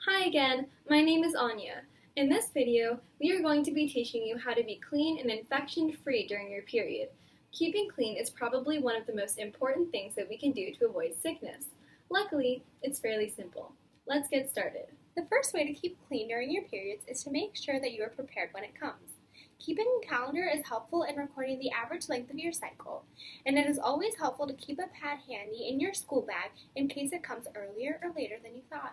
Hi again, my name is Anya. In this video, we are going to be teaching you how to be clean and infection-free during your period. Keeping clean is probably one of the most important things that we can do to avoid sickness. Luckily, it's fairly simple. Let's get started. The first way to keep clean during your periods is to make sure that you are prepared when it comes. Keeping a calendar is helpful in recording the average length of your cycle, and it is always helpful to keep a pad handy in your school bag in case it comes earlier or later than you thought.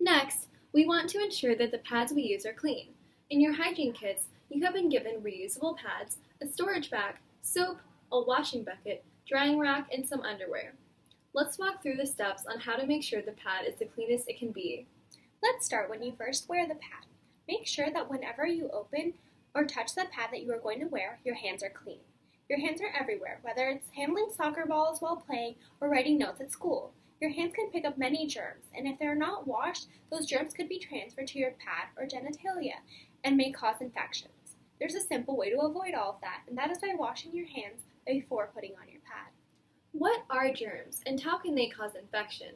Next, we want to ensure that the pads we use are clean. In your hygiene kits, you have been given reusable pads, a storage bag, soap, a washing bucket, drying rack, and some underwear. Let's walk through the steps on how to make sure the pad is the cleanest it can be. Let's start when you first wear the pad. Make sure that whenever you open or touch the pad that you are going to wear, your hands are clean. Your hands are everywhere, whether it's handling soccer balls while playing or writing notes at school. Your hands can pick up many germs, and if they are not washed, those germs could be transferred to your pad or genitalia and may cause infections. There's a simple way to avoid all of that, and that is by washing your hands before putting on your pad. What are germs, and how can they cause infection?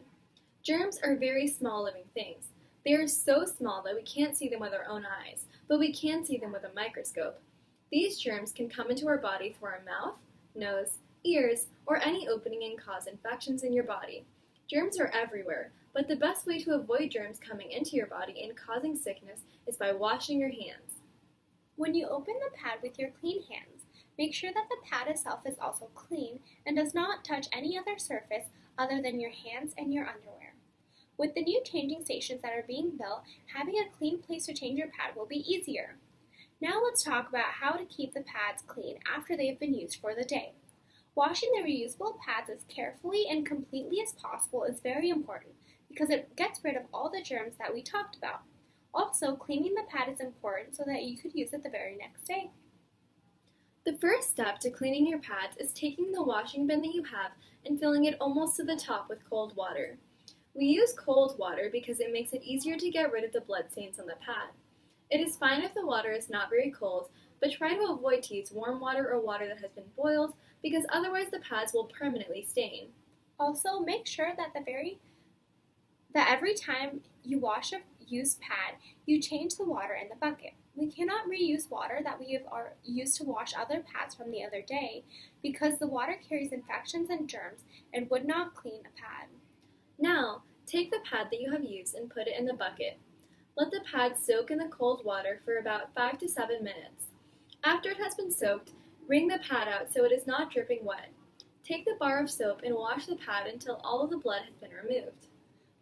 Germs are very small living things. They are so small that we can't see them with our own eyes, but we can see them with a microscope. These germs can come into our body through our mouth, nose, ears, or any opening and cause infections in your body. Germs are everywhere, but the best way to avoid germs coming into your body and causing sickness is by washing your hands. When you open the pad with your clean hands, make sure that the pad itself is also clean and does not touch any other surface other than your hands and your underwear. With the new changing stations that are being built, having a clean place to change your pad will be easier. Now let's talk about how to keep the pads clean after they have been used for the day. Washing the reusable pads as carefully and completely as possible is very important because it gets rid of all the germs that we talked about. Also, cleaning the pad is important so that you could use it the very next day. The first step to cleaning your pads is taking the washing bin that you have and filling it almost to the top with cold water. We use cold water because it makes it easier to get rid of the blood stains on the pad. It is fine if the water is not very cold, but try to avoid to use warm water or water that has been boiled because otherwise the pads will permanently stain. Also, make sure that every time you wash a used pad, you change the water in the bucket. We cannot reuse water that we have used to wash other pads from the other day because the water carries infections and germs and would not clean a pad. Now, take the pad that you have used and put it in the bucket. Let the pad soak in the cold water for about 5 to 7 minutes. After it has been soaked, wring the pad out so it is not dripping wet. Take the bar of soap and wash the pad until all of the blood has been removed.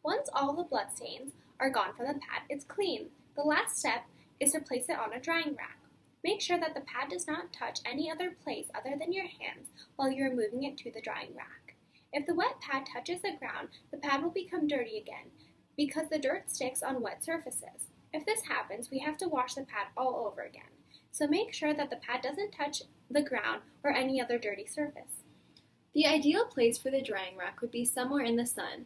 Once all the blood stains are gone from the pad, it's clean. The last step is to place it on a drying rack. Make sure that the pad does not touch any other place other than your hands while you are moving it to the drying rack. If the wet pad touches the ground, the pad will become dirty again because the dirt sticks on wet surfaces. If this happens, we have to wash the pad all over again. So make sure that the pad doesn't touch the ground or any other dirty surface. The ideal place for the drying rack would be somewhere in the sun.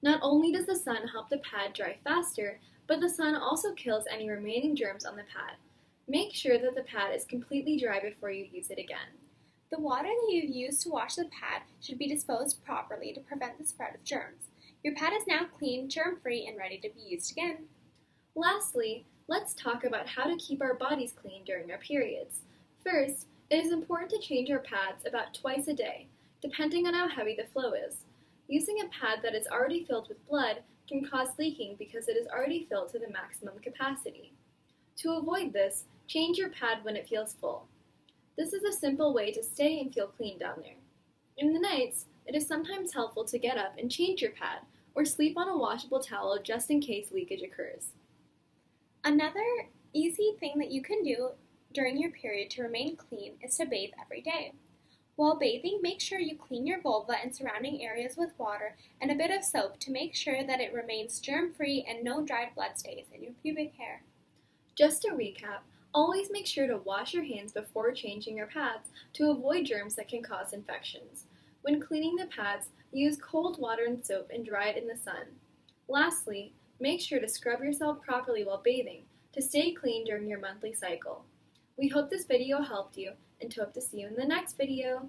Not only does the sun help the pad dry faster, but the sun also kills any remaining germs on the pad. Make sure that the pad is completely dry before you use it again. The water that you've used to wash the pad should be disposed properly to prevent the spread of germs. Your pad is now clean, germ-free, and ready to be used again. Lastly, let's talk about how to keep our bodies clean during our periods. First, it is important to change our pads about twice a day, depending on how heavy the flow is. Using a pad that is already filled with blood can cause leaking because it is already filled to the maximum capacity. To avoid this, change your pad when it feels full. This is a simple way to stay and feel clean down there. In the nights, it is sometimes helpful to get up and change your pad or sleep on a washable towel just in case leakage occurs. Another easy thing that you can do during your period to remain clean is to bathe every day. While bathing, make sure you clean your vulva and surrounding areas with water and a bit of soap to make sure that it remains germ-free and no dried blood stays in your pubic hair. Just to recap, always make sure to wash your hands before changing your pads to avoid germs that can cause infections. When cleaning the pads, use cold water and soap and dry it in the sun. Lastly, make sure to scrub yourself properly while bathing to stay clean during your monthly cycle. We hope this video helped you and hope to see you in the next video.